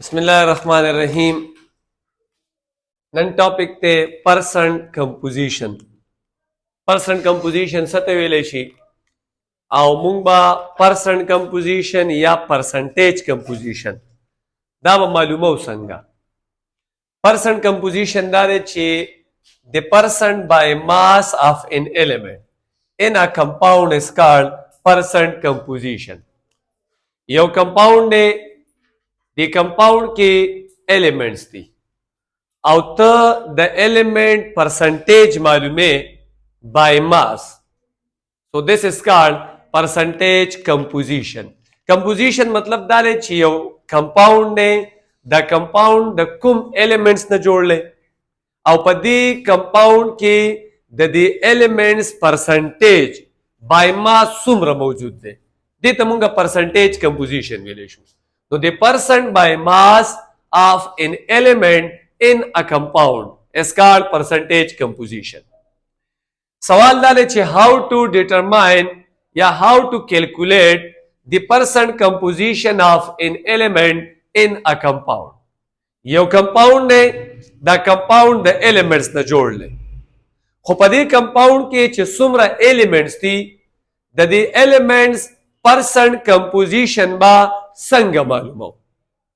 बिस्मिल्लाहिर्रहमानिर्रहीम। None topic ते percent composition. Percent composition सतवेले शी आओ मुंगबा परसेंट कंपोजिशन या परसेंटेज कंपोजिशन दावा मालूमो संगा। परसेंट कंपोजिशन दारे ची the percent by mass of an element in a compound is called percent composition। यो कंपाउंड ने the compound के elements थी और the element percentage मालूमे by mass, so this is called percentage composition। composition मतलब डाले छियो compound ने the compound the कुम elements न जोड़ ले और पदी compound के the elements percentage by mass सुम्र मौजूद दे दे तमुंगा percentage composition मिलेशु। So the percent by mass of an element in a compound is called percentage composition। सवाल डाले छे how to determine या how to calculate the percent composition of an element in a compound। यो compound ने the compound the elements न जोड़ ले खो पदी compound के छे सुमरा elements थी the elements percent composition बा संग मालूम हो।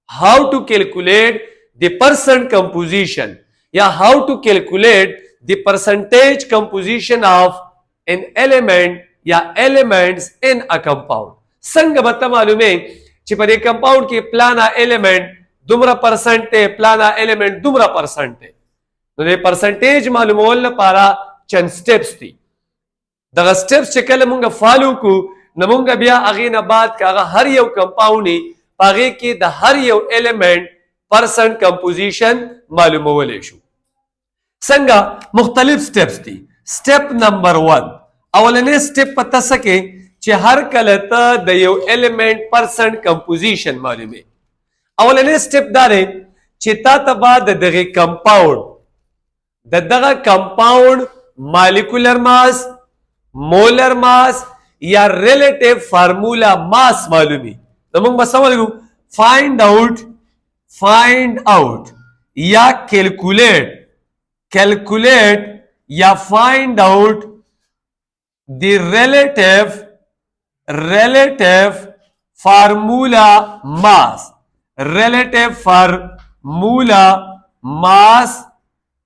how to calculate the percent composition या how to calculate the percentage composition of an element या elements in a compound संग बता मालूम है कि पर एक कंपाउंड के प्लाना एलिमेंट दुमरा परसेंट है प्लाना एलिमेंट दुमरा परसेंट है तो ये परसेंटेज मालूम होल पारा चंद स्टेप्स थी दगा स्टेप्स चकल मुंगा फॉलो को नमुंगा बिया आगे न बात का हर यो कंपाउंड पागे की द हर यो एलिमेंट परसेंट कंपोजिशन मालूम होलेशु संगा मुख्तलिफ स्टेप्स थी। स्टेप नंबर 1 अवलने स्टेप पता सके चे हर कलता द यो एलिमेंट परसेंट कंपोजिशन मालूम है। अवलने स्टेप दारे चिता तबा दगे कंपाउंड दगा compound molecular mass molar mass या रिलेटिव फार्मूला मास मालूम है। तो मुंग बस समझ फाइंड आउट या कैलकुलेट या find out the relative formula mass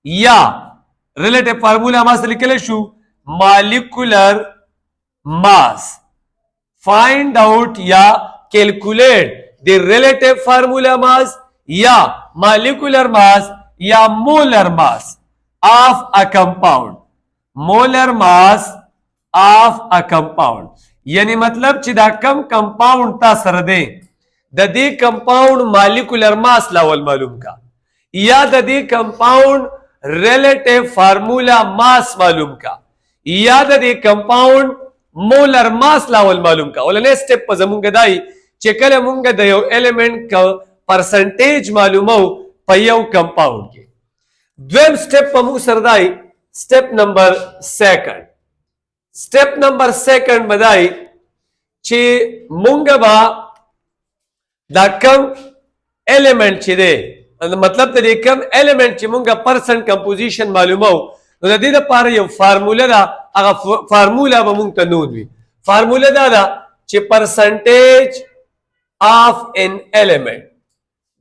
या relative formula mass लिखले शू molecular mass। find out या calculate the relative formula mass या molecular mass या molar mass of a compound। molar mass of a compound यानी मतलब चिदा कम कंपाउंड ता सरदे ददी कंपाउंड मॉलिक्यूलर मास लावल मालूम का या ददी कंपाउंड रिलेटिव फार्मूला मास मालूम का या ददी कंपाउंड मोलर मास लावल मालूम का। ओलने स्टेप पर जमुंगा दाई चेकल मुंगा दयो एलिमेंट का परसेंटेज मालूम हो पयौ कंपाउंड के द्वेम स्टेप पर मुंग सरदाई स्टेप नंबर 2। स्टेप नंबर 2 बदाई ची मुंगबा दाकम एलिमेंट ची दे मतलब तरी कम एलिमेंट ची मुंगा परसेंट कंपोजिशन मालूम हो तो दी दा पार यो फार्मूला दा अगा फार्मूला बा मुंग तनून भी फार्मूला दा ची percentage of an element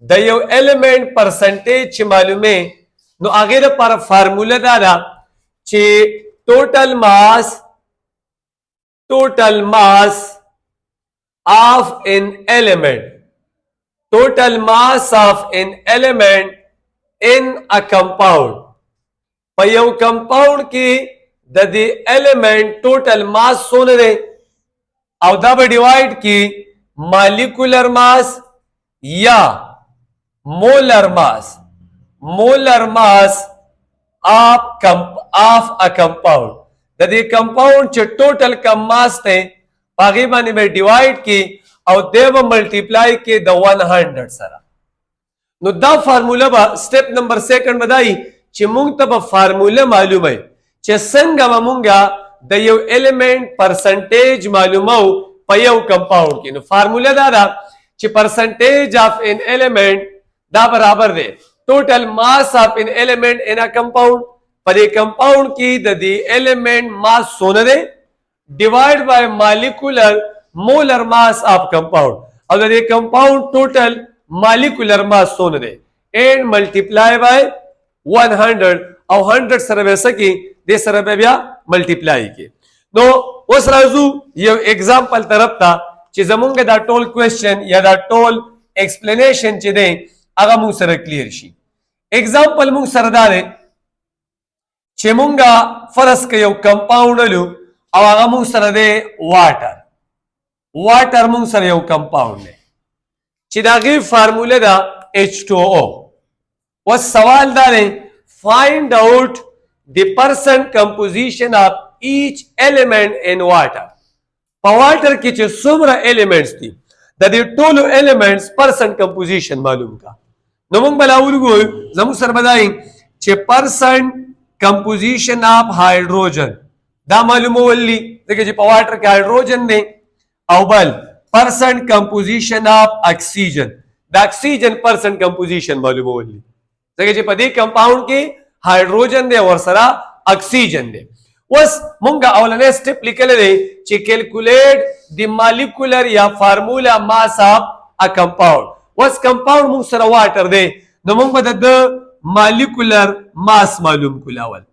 the यो एलिमेंट परसेंटेज ची मालूम है नो आगे दा पार फार्मूला दा ची total mass of an element in a compound पयौ कंपाउंड की ददी एलिमेंट टोटल मास सोने दे अवधा डिवाइड की मॉलिक्यूलर मास या molar mass of a compound ददी कंपाउंड चे टोटल कम मास थे पागी मानी में डिवाइड की और देव मल्टीप्लाई के द 100 सरा नो दा फार्मूला बा स्टेप नंबर 2 बदाई चे मुंग तब फार्मूला मालूम है चे संगा मुंगा द यो एलिमेंट परसेंटेज मालूम हो पयौ कंपाउंड की नो फार्मूला दादा चे percentage of an element دا برابر دی ټوټل ماس اف ان ایلیمنٹ ان ا کمپاوند په دې کمپاوند کې د دې ایلیمنٹ ماس څونه دی ډیوایډ بای مالیکولر مولر ماس اف کمپاوند او د دې کمپاوند ټوټل مالیکولر ماس څونه دی and multiply by 100 او 100 سره به سکی د سره به بیا ملټیپلای کی نو اوس راځو یو एग्जांपल طرف ته چې زمونږ دا ټول کوېسچن یا دا ټول ایکسپلینیشن چې دی هغه مو سره کلیر شي एग्जांपल مو سره دا دی چې مونږه فرض ک یو کمپاوند لو او هغه مو سره دی واټر مو سره یو کمپاوند دی چې دا غي فارموله دا H2O was سوال دا دی find out the percent composition of each element in water په واټر کې چې څومره elements دي د دې ټولو elements percent composition معلوم کا نو موږ بل اورګو زموږ سره بدای چې percent composition of hydrogen دا معلومولي دغه چې په واټر کې hydrogen دی او بل percent composition of oxygen دا oxygen percent composition معلومولي دغه چې په دې کمپاوند کې هایدروجن دی ور سره اکسیجن دی اوس مونږه اولنې سټپ لیکل دی چې کیلکولیټ دی مالیکولر یا فارمولا ماس اف ا کمپاوند اوس کمپاوند مونږ سره واټر دی نو مونږ به د مالیکولر ماس معلوم کولاول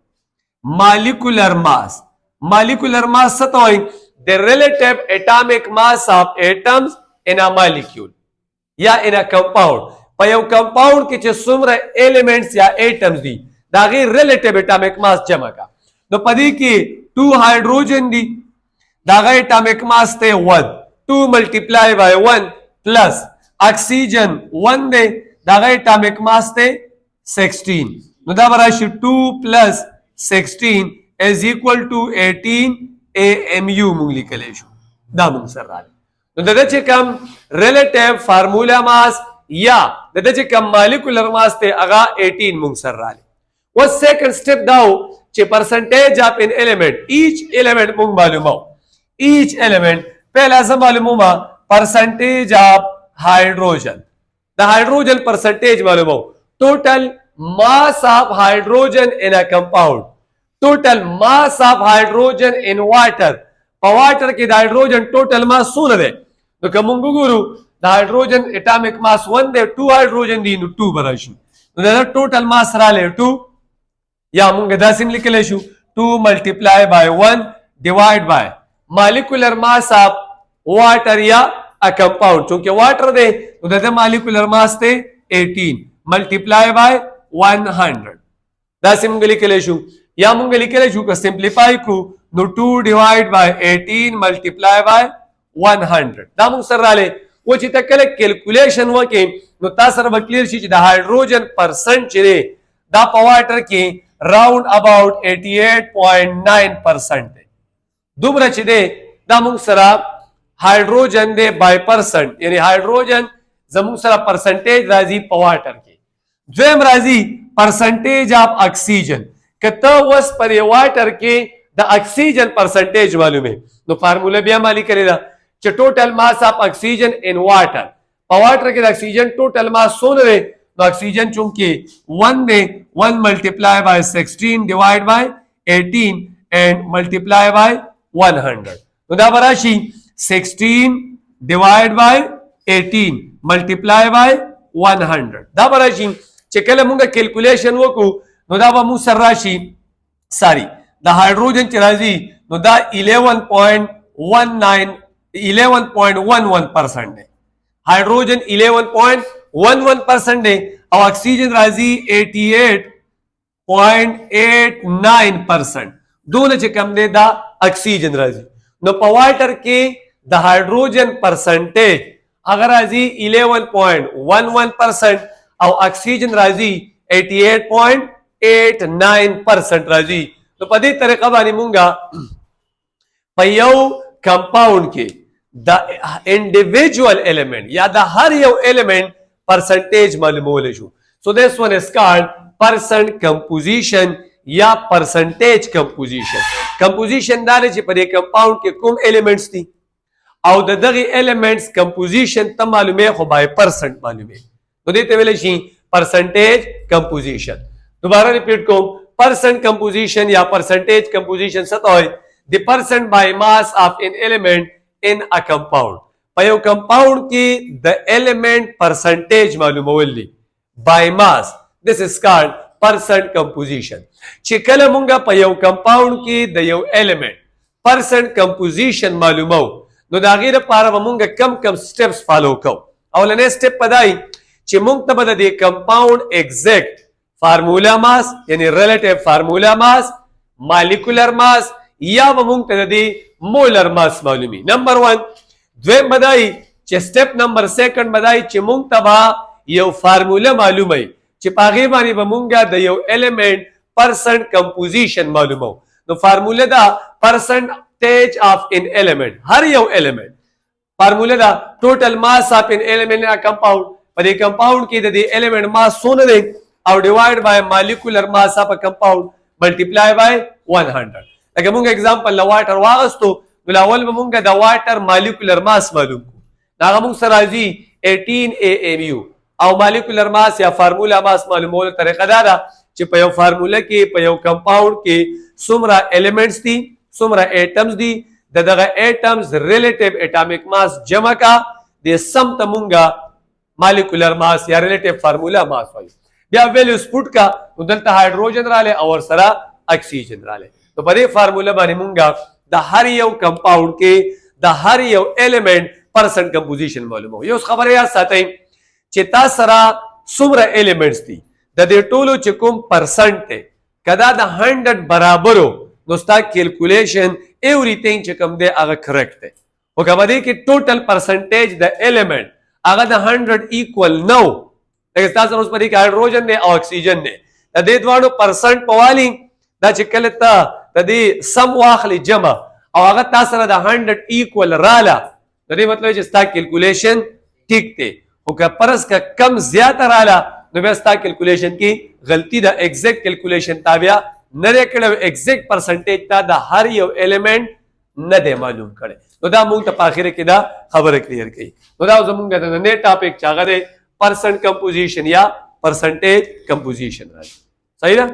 مالیکولر ماس څه ته وایي د ریلیټیو اټامیک ماس اف ایټمز ان ا مالیکول یا ان ا کمپاوند په یو کمپاوند کې چې څومره ایلیمنټس یا ایټمز دي دا غي ریلیټیو اټامیک ماس جمع کا نو پدې کې 2 هایدروجن دي دا غي اټامیک ماس ته 1 2 ملټیپلای بای 1 پلس اکسیجن 1 دی دا غي اټامیک ماس ته 16 نو دا براشي 2 پلس 16 is equal to 18 AMU مونږ لیکلی شو دا مونږ سره راځي نو دا چې کوم ریلیټیو فارمولا ماس یا د دې کوم مالیکولر ماس ته هغه 18 مونږ سره راځي و سیکنډ سټپ داو چې پرسنټیج اف ان ایلیمنٹ ایچ ایلیمنٹ مونږ معلومو ایچ ایلیمنٹ پہلا زه معلومه پرسنټیج اف هایدروجن د هایدروجن پرسنټیج معلومو ټوټل ماس اف هایدروجن ان ا کمپاوند ټوټل ماس اف هایدروجن ان واټر په واټر کې د هایدروجن ټوټل ماس څونه دی نو کوم وګورو د هایدروجن اټامیک ماس 1 دی 2 هایدروجن دی نو 2 براشي نو دا ټوټل ماس را لې 2 یا موږ دا سیم لیکلی شو 2 ملټیپلای بای 1 ډیوایډ بای مالیکولر ماس اف واټر یا ا کمپاوند چونکه واټر دی نو د مالیکولر ماس ته 18 ملټیپلای بای 100 دا سیم لیکلی شو یا موږ لیکلی شو که سمپلیفای کو نو 2 ډیوایډ بای 18 ملټیپلای بای 100 دا موږ سره رااله و چې تکل کیلکولیشن وکې نو تاسو سره کلیر شي چې د هایدروجن پرسنټ چې دا په واټر کې راوند اباوت 88.9% دی دومره چې دی دا موږ سره هایدروجن دی بای پرسنټ یعنی هایدروجن زموږ سره پرسنټیج راځي په واټر کې دویم راځي پرسنټیج اف اکسیجن کته وس پر واټر کې د اکسیجن پرسنټیج معلومه نو فارموله بیا مالی کړی دا چې ټوټل ماس اف اکسیجن ان واټر په واټر کې د اکسیجن ټوټل ماس څونه دی نو اکسیجن چونکه 1 دی 1 ملټیپلای بای 16 ډیوایډ بای 18 اینڈ ملټیپلای بای 100 نو دا براشي 16 ډیوایډ بای 18 ملټیپلای بای 100 دا براشي چې کله موږ کیلکولیشن وکړو نو دا به مو سره راشي ساری د هایدروجن چې راځي نو دا 11.11% دی هایدروجن 11.11% دی او اکسیجن راځي 88.89% دونه چې کم دی دا اکسیجن راځي نو په واټر کې د هایدروجن پرسنټیج اگر راځي 11.11% او اکسیجن راځي 88.89% راځي نو په دې طریقه باندې مونږه په یو کمپاوند کې د انډیویجوال ایلیمنٹ یا د هر یو ایلیمنٹ پرسنټیج معلومول شو سو دیس ون از کالډ پرسنٹ کمپوزیشن یا پرسنټیج کمپوزیشن کمپوزیشن دا چې په دې کمپاوند کې کوم ایلیمنټس دي او د دغه ایلیمنټس کمپوزیشن ته معلومه خو بای پرسنٹ معلومه نو دې ته ویل شي percentage composition. दोबारा रिपीट को, percent composition या percentage composition सतोय the percent by mass of an element in a compound. पयो कंपाउंड की द element percentage मालूम Holi by mass, this is called percent composition. चिकल मुंगा पयो कंपाउंड की द यो एलिमेंट परसेंट कंपोजिशन मालूम हो नो दागीर पारा मुंगा कम कम स्टेप्स फॉलो को। अवलने स्टेप पदाई चे मुंग तबद दे कंपाउंड एग्जैक्ट फार्मूला मास यानी relative formula mass, molecular mass या मुंग तदी मोलर मास मालूमी। नंबर 1 द्वेम बदाई चे स्टेप नंबर 2 बदाई चे मुंग तबा यो फार्मूला मालूम है चे पागे बानी बमुंगा द यो एलिमेंट परसेंट कंपोजिशन मालूम हो नो फार्मूला दा परसेंटेज ऑफ एन एलिमेंट, हर यो एलिमेंट फार्मूला दा total mass of an element in a compound, पर कंपाउंड की द एलिमेंट मास सोन दे और divide by molecular mass of a compound multiply by 100। लगे मुंगा एग्जांपल द वाटर वागस्तो गुलावल मुंगा द वाटर मॉलिक्यूलर मास मालूम को नागा मुंग सराजी 18 AMU और मॉलिक्यूलर मास या फार्मूला मास मालूम हो तरीका दादा चे पयो फार्मूला के पयो कंपाउंड के सुमरा एलिमेंट्स दी, सुमरा एटम्स दी, दगा एटम्स रिलेटिव एटॉमिक मास जमा का दे सम तमुंगा मॉलिक्यूलर मास या रिलेटिव फार्मूला मास वाली या वैल्यूज पुट का उदलता हाइड्रोजन राले और सरा ऑक्सीजन राले। तो बड़े फार्मूला बानी मुंगा द हर यो कंपाउंड के द हर यो एलिमेंट परसेंट कंपोजिशन मालूम हो। यो खबर या साथै चेता सरा सुमरा एलिमेंट्स दी द दे टोलो चकुम परसेंट कदा द 100 बराबर हो दोस्ता कैलकुलेशन एवरीथिंग चकम दे अगर करेक्ट है वो कबदी कि टोटल परसेंटेज द एलिमेंट अगर द 100 इक्वल नो उस पर हाइड्रोजन ने ऑक्सीजन ने तदे द्वारो परसेंट पवाली दा चिकलता तदी सम वाखली जमा और अगर तासरा दा 100 इक्वल राला तदे मतलब जिसता कैलकुलेशन ठीक थे ओका परस का कम ज्यादा राला तो व्यवस्था कैलकुलेशन की गलती दा एग्जैक्ट कैलकुलेशन ताबिया नरे कड़े एग्जैक्ट परसेंटेज ता दा हर यो एलिमेंट न दे मालूम करे तो दा मुंग तपाखिर के दा खबर क्लियर की तो दा जमुंग दा ने टॉपिक चागा दे परसेंट कंपोजिशन या परसेंटेज कंपोजिशन। सही ना।